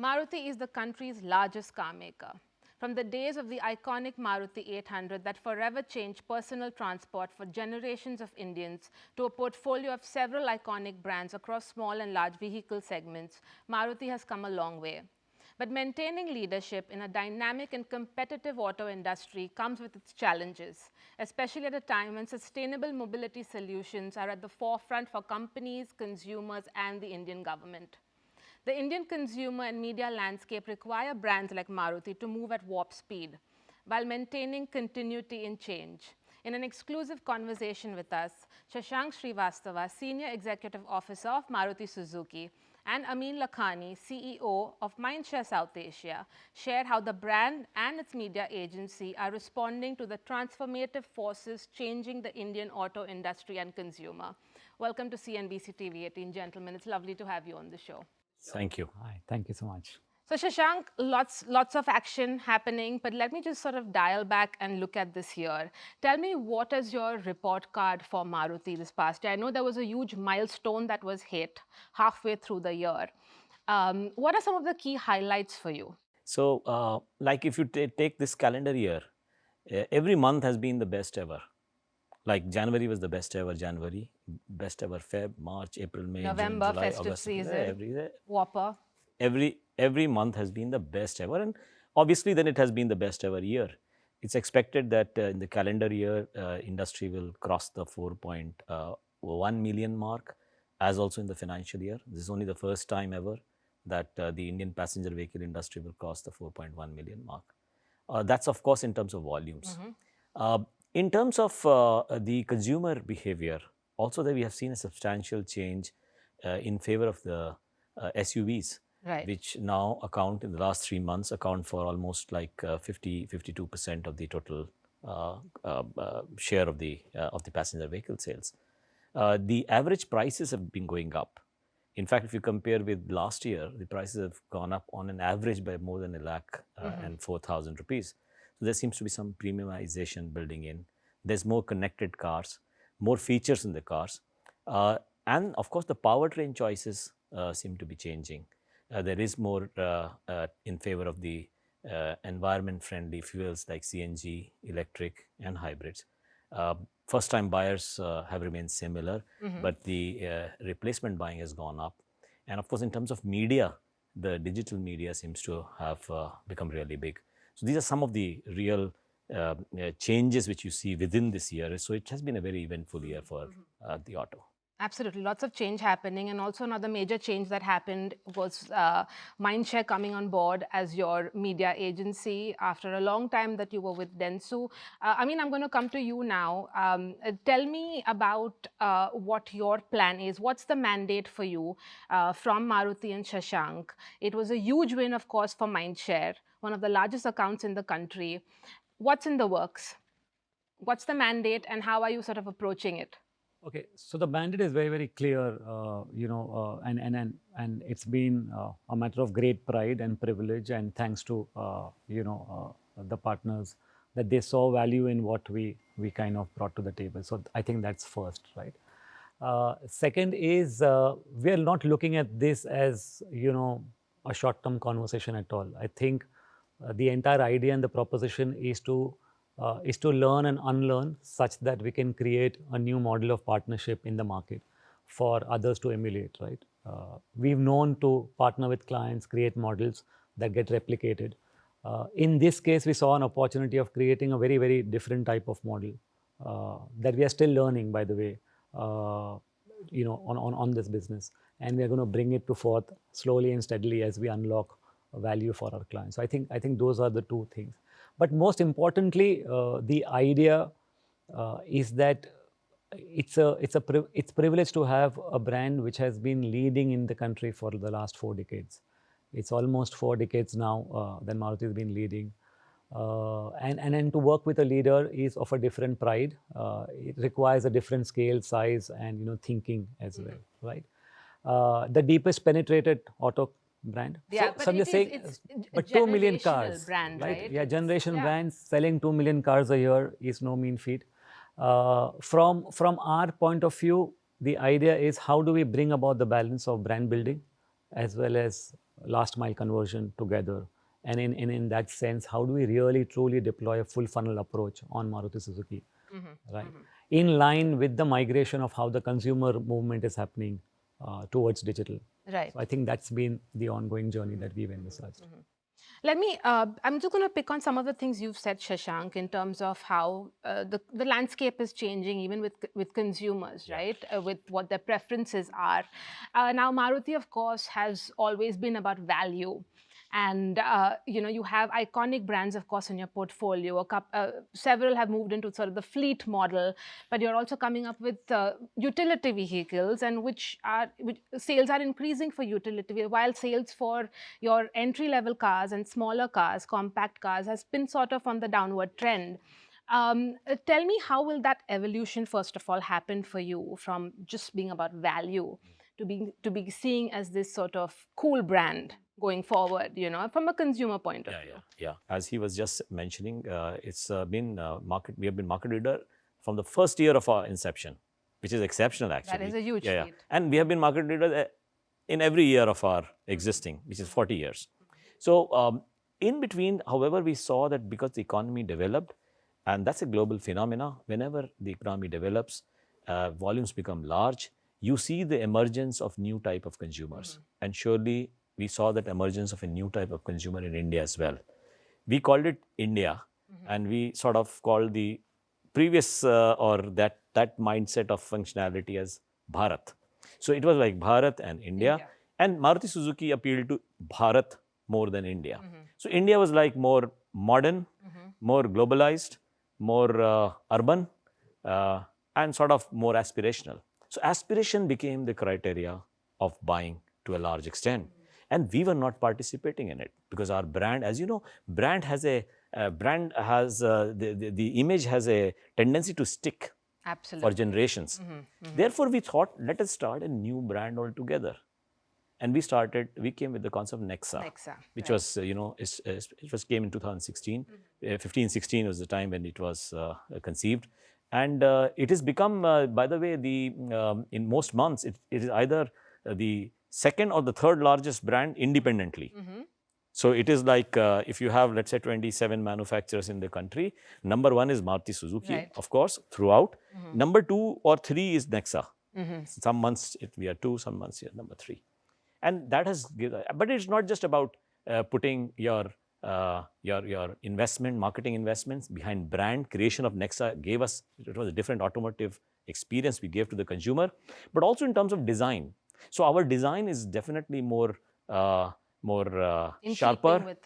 Maruti is the country's largest car maker. From the days of the iconic Maruti 800 that forever changed personal transport for generations of Indians to a portfolio of several iconic brands across small and large vehicle segments, Maruti has come a long way. But maintaining leadership in a dynamic and competitive auto industry comes with its challenges, especially at a time when sustainable mobility solutions are at the forefront for companies, consumers, and the Indian government. The Indian consumer and media landscape require brands like Maruti to move at warp speed while maintaining continuity in change. In an exclusive conversation with us, Shashank Srivastava, Senior Executive Officer of Maruti-Suzuki, and Amin, Lakhani, CEO of Mindshare South Asia, shared how the brand and its media agency are responding to the transformative forces changing the Indian auto industry and consumer. Welcome to CNBC TV18, gentlemen. It's lovely to have you on the show. Thank you. Hi, thank you so much. So Shashank, lots of action happening, but let me just sort of dial back and look at this year. Tell me, what is your report card for Maruti this past year? I know there was a huge milestone that was hit halfway through the year. What are some of the key highlights for you? So, like if you take this calendar year, every month has been the best ever. Like January was the best ever January, best ever Feb, March, April, May, November, June, July, festive August, season, Whopper. Every month has been the best ever, and obviously then it has been the best ever year. It's expected that in the calendar year, industry will cross the 4.1 million mark, as also in the financial year. This is only the first time ever that the Indian passenger vehicle industry will cross the 4.1 million mark. That's of course in terms of volumes. In terms of the consumer behavior, also that we have seen a substantial change in favor of the SUVs, right, which now account in the last 3 months account for almost like 52% of the total share of the passenger vehicle sales. The average prices have been going up. In fact, if you compare with last year, the prices have gone up on an average by more than 1 lakh and 4,000 rupees. So there seems to be some premiumization building in. There's more connected cars, more features in the cars. And of course, the powertrain choices seem to be changing. There is more in favor of the environment-friendly fuels like CNG, electric, and hybrids. First-time buyers have remained similar, but the replacement buying has gone up. And of course, in terms of media, the digital media seems to have become really big. So these are some of the real changes which you see within this year. So it has been a very eventful year for the auto. Absolutely, lots of change happening, and also another major change that happened was Mindshare coming on board as your media agency after a long time that you were with Dentsu. I mean, I'm going to come to you now. Tell me about what your plan is. What's the mandate for you from Maruti and Shashank? It was a huge win, of course, for Mindshare, one of the largest accounts in the country. What's in the works? What's the mandate, and how are you sort of approaching it? Okay, so the mandate is very, very clear, and it's been a matter of great pride and privilege, and thanks to the partners that they saw value in what we kind of brought to the table. So I think that's first, right? Second is we are not looking at this as a short-term conversation at all. I think the entire idea and the proposition is to learn and unlearn such that we can create a new model of partnership in the market for others to emulate, right? We've known to partner with clients, create models that get replicated. In this case, we saw an opportunity of creating a very, very different type of model that we are still learning, by the way, on this business. And we are going to bring it to forth slowly and steadily as we unlock value for our clients. So I think those are the two things. But most importantly, the idea is that it's privileged to have a brand which has been leading in the country for the last 4 decades. It's almost 4 decades now that Maruti has been leading. And to work with a leader is of a different pride. It requires a different scale, size, and thinking as well, right? The deepest penetrated auto brand. Yeah, so I'm just saying, but 2 million cars, brand, right? Yeah, generation brands selling 2 million cars a year is no mean feat. From our point of view, the idea is how do we bring about the balance of brand building as well as last mile conversion together. And in that sense, how do we really truly deploy a full funnel approach on Maruti Suzuki, right? In line with the migration of how the consumer movement is happening towards digital. Right. So I think that's been the ongoing journey that we've envisaged. Let me, I'm just going to pick on some of the things you've said, Shashank, in terms of how the landscape is changing, even with consumers, right? With what their preferences are. Now, Maruti, of course, has always been about value. And, you have iconic brands, of course, in your portfolio. Several have moved into sort of the fleet model, but you're also coming up with utility vehicles, and which sales are increasing for utility, while sales for your entry-level cars and smaller cars, compact cars, has been sort of on the downward trend. Tell me, how will that evolution, first of all, happen for you from just being about value to be seen as this sort of cool brand going forward, from a consumer point of view? Yeah. As he was just mentioning, it's been we have been market leader from the first year of our inception, which is exceptional actually. That is a huge feat. And we have been market leader in every year of our existing, which is 40 years. So in between, however, we saw that because the economy developed, and that's a global phenomena, whenever the economy develops, volumes become large, you see the emergence of new type of consumers. And surely we saw that emergence of a new type of consumer in India as well. We called it India, and we sort of called the previous or that mindset of functionality as Bharat. So it was like Bharat and India. And Maruti Suzuki appealed to Bharat more than India. So India was like more modern, more globalized, more urban, and sort of more aspirational. So aspiration became the criteria of buying to a large extent. And we were not participating in it because our brand, as you know, the image has a tendency to stick. Absolutely. For generations. Therefore, we thought, let us start a new brand altogether. And we came with the concept of Nexa, which was, it came in 2016. 15-16 was the time when it was conceived. And it has become, by the way, in most months, it is either the second or the third largest brand independently. So it is like if you have, let's say, 27 manufacturers in the country, number one is Maruti Suzuki, of course, throughout. Number 2 or 3 is Nexa. Some months we are 2, some months we are number 3. And that has given, but it's not just about putting your marketing investments behind brand. Creation of Nexa gave us, it was a different automotive experience we gave to the consumer, but also in terms of design. So our design is definitely more sharper,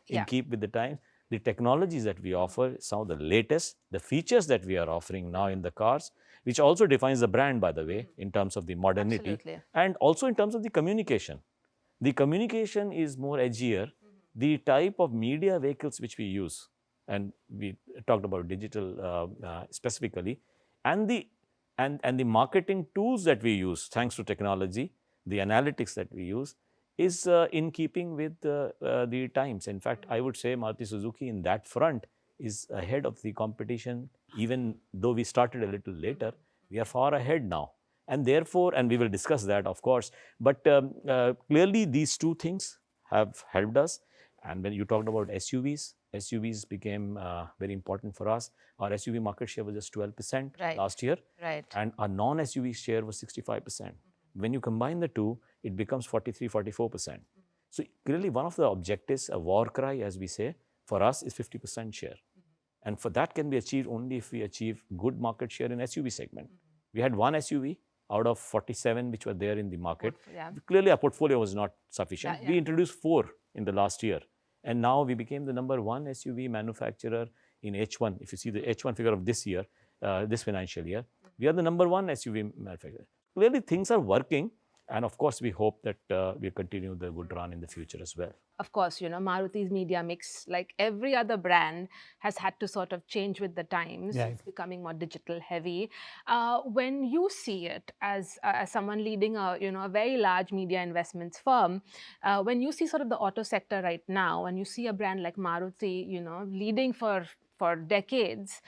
in keep with the times. The technologies that we offer, some of the latest, the features that we are offering now in the cars, which also defines the brand, by the way, in terms of the modernity. Absolutely. And also in terms of the communication. The communication is more edgier. The type of media vehicles which we use, and we talked about digital specifically, and the marketing tools that we use, thanks to technology, the analytics that we use, is in keeping with the times. In fact, I would say Maruti Suzuki in that front is ahead of the competition. Even though we started a little later, we are far ahead now. And therefore, and we will discuss that, of course, but clearly these two things have helped us. And when you talked about SUVs became very important for us. Our SUV market share was just 12% last year. And our non-SUV share was 65%. When you combine the two, it becomes 43-44%. So clearly one of the objectives, a war cry, as we say, for us is 50% share. And for that can be achieved only if we achieve good market share in SUV segment. We had one SUV out of 47 which were there in the market. Clearly our portfolio was not sufficient. We introduced 4 in the last year. And now we became the number 1 SUV manufacturer in H1. If you see the H1 figure of this year, this financial year, we are the number 1 SUV manufacturer. Clearly things are working. And of course, we hope that we continue the good run in the future as well. Of course, Maruti's media mix, like every other brand, has had to sort of change with the times. It's becoming more digital heavy. When you see it as someone leading a very large media investments firm, when you see sort of the auto sector right now, and you see a brand like Maruti, leading for decades,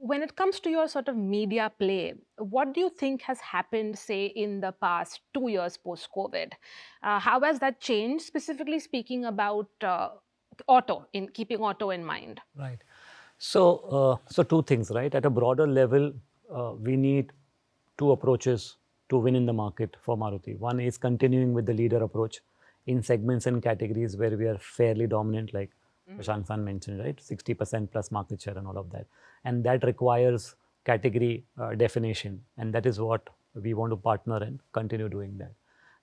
When it comes to your sort of media play, what do you think has happened, say, in the past 2 years post-COVID? How has that changed, specifically speaking about keeping auto in mind? Right. So two things, right? At a broader level, we need two approaches to win in the market for Maruti. One is continuing with the leader approach in segments and categories where we are fairly dominant, like Shashank San mentioned, right? 60% plus market share and all of that. And that requires category definition. And that is what we want to partner and continue doing that.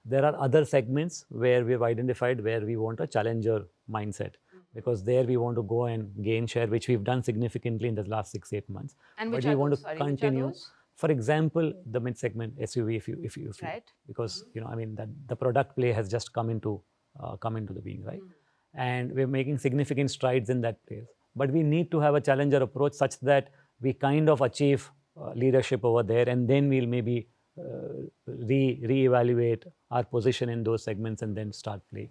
There are other segments where we have identified where we want a challenger mindset, because there we want to go and gain share, which we've done significantly in the last 6-8 months. And But which we are want those? to Sorry, which are continue. those? For example, the mid-segment SUV, if you Right. because I mean that the product play has just come into the being, right? And we're making significant strides in that place. But we need to have a challenger approach such that we kind of achieve leadership over there, and then we'll maybe reevaluate our position in those segments and then start playing.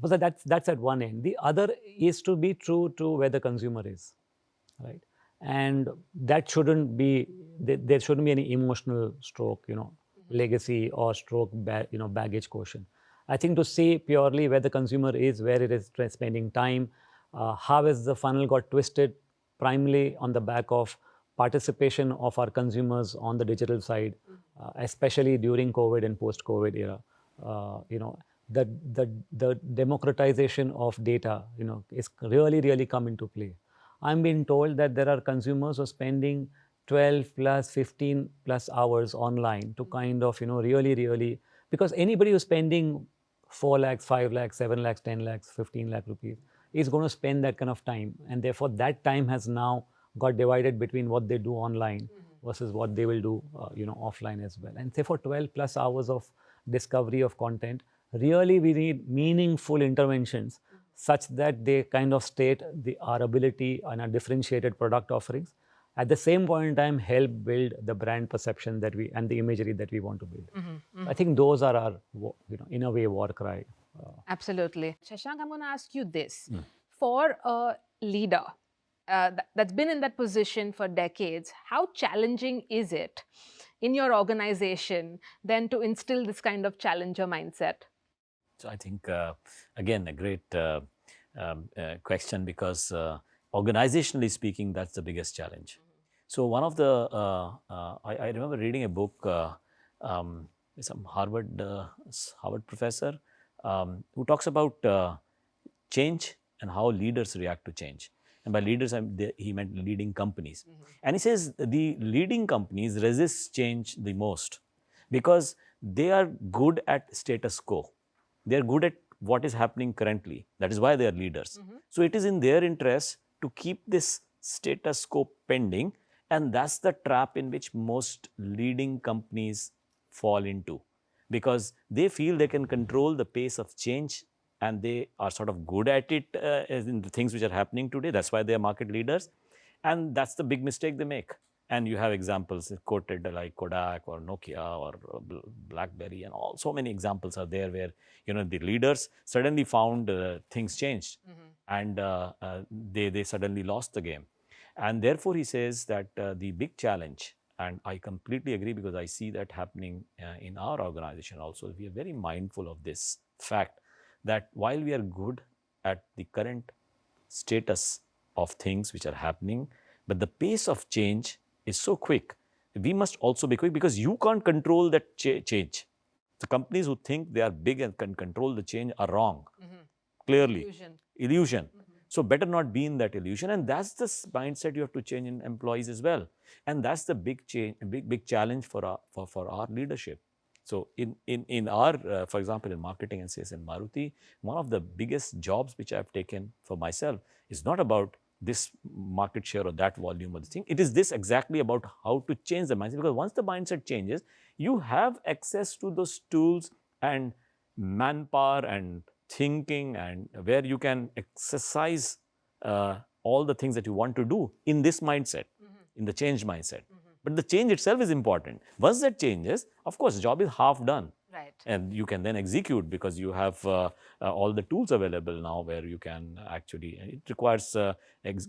But that's at one end. The other is to be true to where the consumer is, right? And that shouldn't be, there shouldn't be any emotional stroke, legacy or stroke, baggage quotient. I think to see purely where the consumer is, where it is spending time, how has the funnel got twisted, primarily on the back of participation of our consumers on the digital side, especially during COVID and post-COVID era. The democratization of data, is really come into play. I'm being told that there are consumers who are spending 12 plus 15 plus hours online to kind of, really, because anybody who's spending 4 lakhs, 5 lakhs, 7 lakhs, 10 lakhs, 15 lakh rupees is going to spend that kind of time. And therefore that time has now got divided between what they do online versus what they will do, offline as well. And therefore 12 plus hours of discovery of content, really we need meaningful interventions such that they kind of state our ability and our differentiated product offerings. At the same point in time, help build the brand perception and the imagery that we want to build. I think those are our, in a way, war cry. Absolutely. Shashank, I'm going to ask you this. For a leader that's been in that position for decades, how challenging is it in your organization then to instill this kind of challenger mindset? So I think, again, a great question, because organizationally speaking, that's the biggest challenge. So one of the, I remember reading a book, some Harvard professor who talks about change and how leaders react to change. And by leaders, he meant leading companies. And he says the leading companies resist change the most because they are good at status quo. They are good at what is happening currently. That is why they are leaders. So it is in their interest to keep this status quo pending, and that's the trap in which most leading companies fall into, because they feel they can control the pace of change and they are sort of good at it in the things which are happening today. That's why they are market leaders, and that's the big mistake they make. And you have examples quoted like Kodak or Nokia or BlackBerry, and all so many examples are there where the leaders suddenly found things changed, and they suddenly lost the game. And therefore he says that the big challenge, and I completely agree because I see that happening in our organization also, we are very mindful of this fact that while we are good at the current status of things which are happening, but the pace of change is so quick, we must also be quick, because you can't control that change. The companies who think they are big and can control the change are wrong, clearly. Illusion. So better not be in that illusion, and that's the mindset you have to change in employees as well. And that's the big change, big challenge for our leadership. So in our, for example, in marketing and sales in Maruti, one of the biggest jobs which I've taken for myself is not about this market share or that volume or the thing. It is this exactly about how to change the mindset, because once the mindset changes, you have access to those tools and manpower and thinking, and where you can exercise all the things that you want to do in this mindset, in the change mindset. But the change itself is important. Once that changes, of course, the job is half done. Right. And you can then execute because you have all the tools available now where you can actually, it requires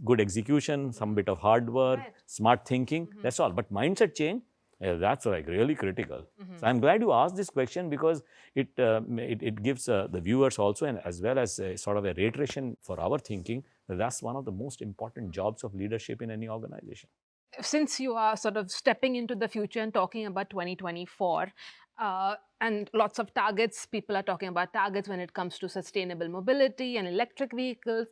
good execution, some bit of hard work, Right. smart thinking, that's all. But mindset change, that's like really critical. So I'm glad you asked this question because it gives the viewers also, and as well as sort of a reiteration for our thinking, that that's one of the most important jobs of leadership in any organization. Since you are sort of stepping into the future and talking about 2024, and lots of targets, people are talking about targets when it comes to sustainable mobility and electric vehicles.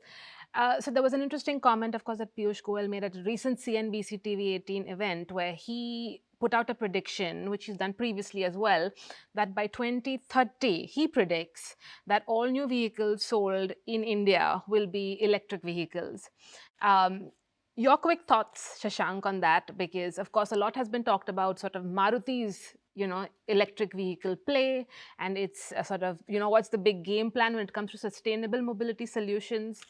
So there was an interesting comment, of course, that Piyush Goyal made at a recent CNBC TV18 event where he put out a prediction, which he's done previously as well, that by 2030, he predicts that all new vehicles sold in India will be electric vehicles. Your quick thoughts, Shashank, on that, because of course a lot has been talked about sort of Maruti's, electric vehicle play, and it's a sort of, what's the big game plan when it comes to sustainable mobility solutions.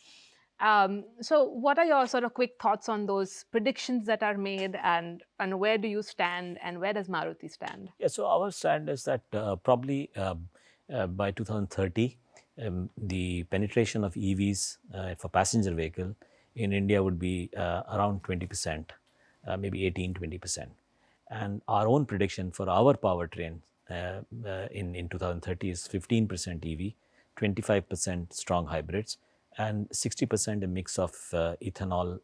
So what are your sort of quick thoughts on those predictions that are made, and where do you stand and where does Maruti stand? Yeah, so our stand is that probably by 2030, the penetration of EVs for passenger vehicle in India would be around 20%, maybe 18-20%. And our own prediction for our powertrain in 2030 is 15% EV, 25% strong hybrids, and 60% a mix of ethanol,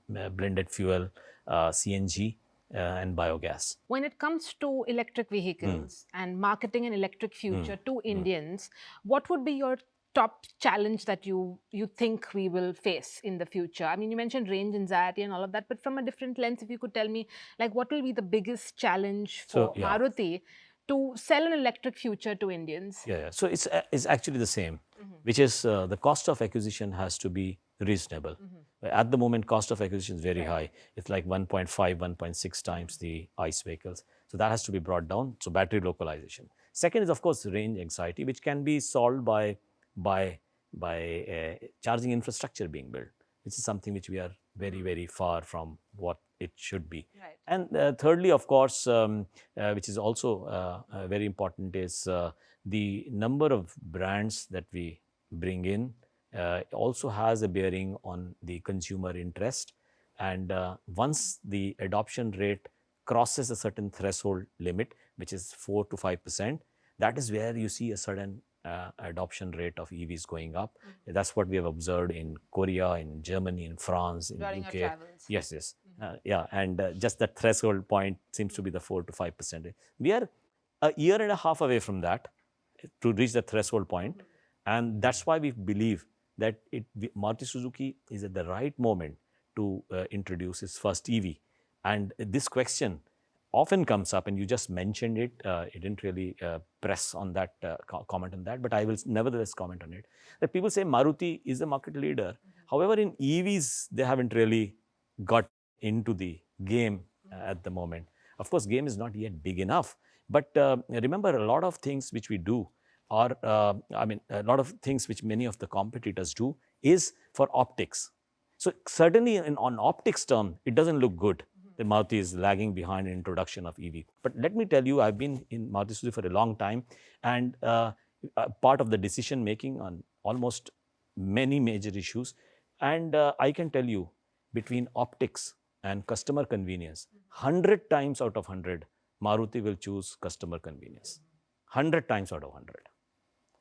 blended fuel, CNG, and biogas. When it comes to electric vehicles and marketing an electric future to Indians, what would be your top challenge that you think we will face in the future? I mean, you mentioned range anxiety and all of that, but from a different lens, if you could tell me, like, what will be the biggest challenge for Maruti to sell an electric future to Indians? Yeah. So it's actually the same, which is the cost of acquisition has to be reasonable. At the moment, cost of acquisition is very high. It's like 1.5, 1.6 times the ICE vehicles. So that has to be brought down. So battery localization. Second is, of course, range anxiety, which can be solved by charging infrastructure being built, which is something which we are very, very far from what it should be. Right. And thirdly, of course, which is also very important, is the number of brands that we bring in also has a bearing on the consumer interest. And once the adoption rate crosses a certain threshold limit, which is 4 to 5%, that is where you see a sudden adoption rate of EVs going up. That's what we have observed in Korea, in Germany, in France, in During UK. your travels. Yes. Yeah, and just that threshold point seems to be the 4 to 5%. We are a year and a half away from that to reach the threshold point. And that's why we believe that Maruti-Suzuki is at the right moment to introduce its first EV. And this question often comes up, and you just mentioned it. It didn't really press on that, comment on that, but I will nevertheless comment on it. That people say Maruti is a market leader. However, in EVs, they haven't really got into the game at the moment. Of course, game is not yet big enough. But remember, a lot of things which we do are, a lot of things which many of the competitors do is for optics. So certainly on optics term, it doesn't look good. The Maruti is lagging behind in introduction of EV. But let me tell you, I've been in Maruti Suzuki for a long time, and part of the decision making on almost many major issues. And I can tell you, between optics and customer convenience, 100 times out of 100, Maruti will choose customer convenience. 100 times out of 100.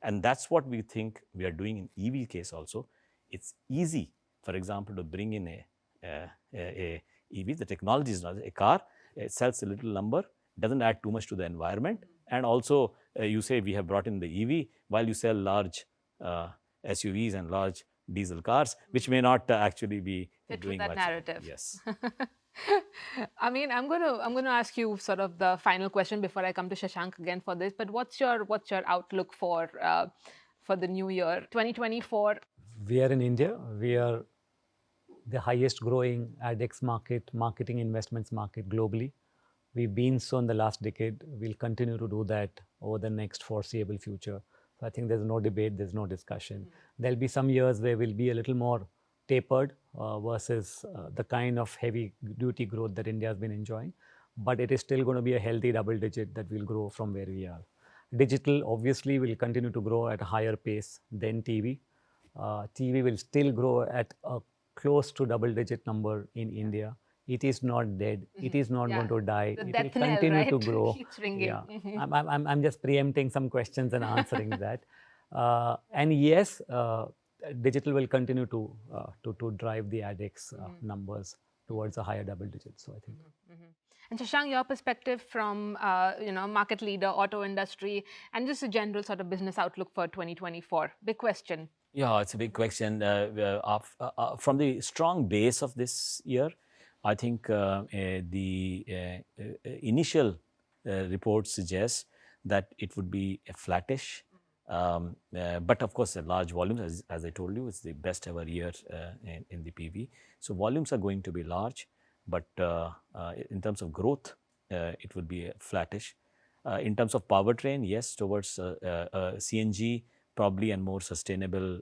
And that's what we think we are doing in EV case also. It's easy, for example, to bring in a EV. The technology is not a car. It sells a little number, doesn't add too much to the environment. And also, you say we have brought in the EV while you sell large SUVs and large diesel cars, which may not actually be doing that much. Narrative. Yes. I mean, I'm going to ask you sort of the final question before I come to Shashank again for this. But what's your outlook for the new year, 2024? We are in India. We are the highest growing ADEX marketing investments market globally. We've been so in the last decade. We'll continue to do that over the next foreseeable future. So I think there's no debate, there's no discussion. There'll be some years where we'll be a little more tapered versus the kind of heavy duty growth that India has been enjoying. But it is still going to be a healthy double digit that will grow from where we are. Digital obviously will continue to grow at a higher pace than TV. TV will still grow at a close to double-digit number in India. It is not dead. It is not going to die. The It death will knell, continue to right? grow. Keeps ringing. Yeah, I'm just preempting some questions and answering that. And yes, digital will continue to drive the ADEX numbers towards a higher double digit. So I think. And Shashank, your perspective from market leader, auto industry, and just a general sort of business outlook for 2024. Big question. Yeah, it's a big question. From the strong base of this year, I think the initial reports suggest that it would be a flattish. But of course, the large volumes, as I told you, it's the best ever year in the PV. So volumes are going to be large, but in terms of growth, it would be flattish. In terms of powertrain, yes, towards CNG, probably, and more sustainable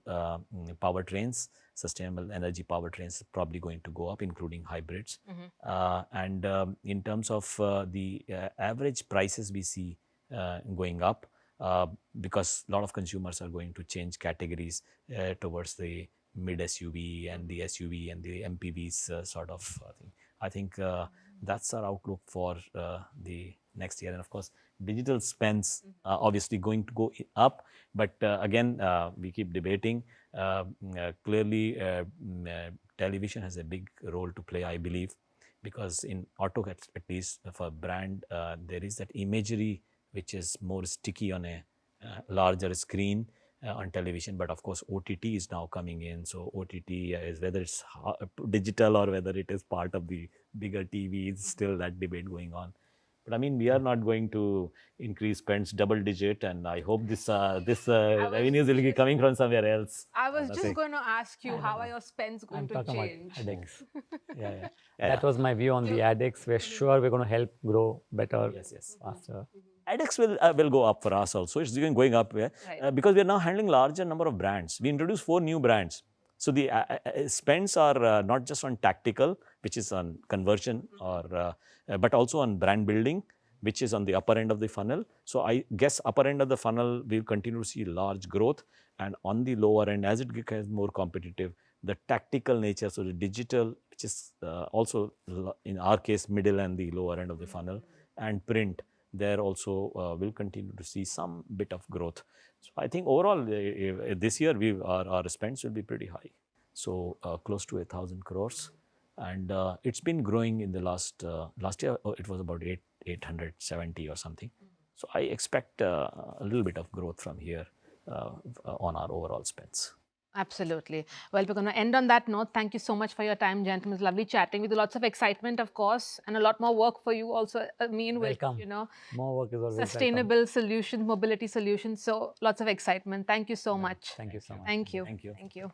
powertrains, sustainable energy powertrains probably going to go up, including hybrids. And in terms of the average prices we see going up, because a lot of consumers are going to change categories towards the mid SUV and the SUV and the MPVs sort of thing. I think that's our outlook for the next year. And of course, digital spends obviously going to go up, but again, we keep debating. Clearly, television has a big role to play, I believe, because in auto, at least for brand, there is that imagery which is more sticky on a larger screen on television. But of course, OTT is now coming in. So OTT is, whether it's digital or whether it is part of the bigger TV, is still that debate going on. But I mean, we are not going to increase spends double digit, and I hope this revenues will be coming from somewhere else. I was just going to ask you, how are your spends going to change? ADEX. Yeah. That was my view on the ADEX. We're sure we're going to help grow better, faster. ADEX will go up for us also. It's going up because we are now handling larger number of brands. We introduced 4 new brands. So the spends are not just on tactical, which is on conversion, or but also on brand building, which is on the upper end of the funnel. So I guess upper end of the funnel, we'll continue to see large growth, and on the lower end, as it becomes more competitive, the tactical nature, so the digital, which is also in our case middle and the lower end of the funnel, and print, there also will continue to see some bit of growth. So I think overall this year our spends will be pretty high. So close to 1,000 crores, and it's been growing in the last year. It was about 870 or something. So I expect a little bit of growth from here on our overall spends. Absolutely. Well, we're going to end on that note. Thank you so much for your time, gentlemen. It's lovely chatting with you. Lots of excitement, of course, and a lot more work for you also, Amin, with, more work is always sustainable solutions, mobility solutions. So lots of excitement. Thank you so much. Thank you so much. Thank you. Thank you. Thank you.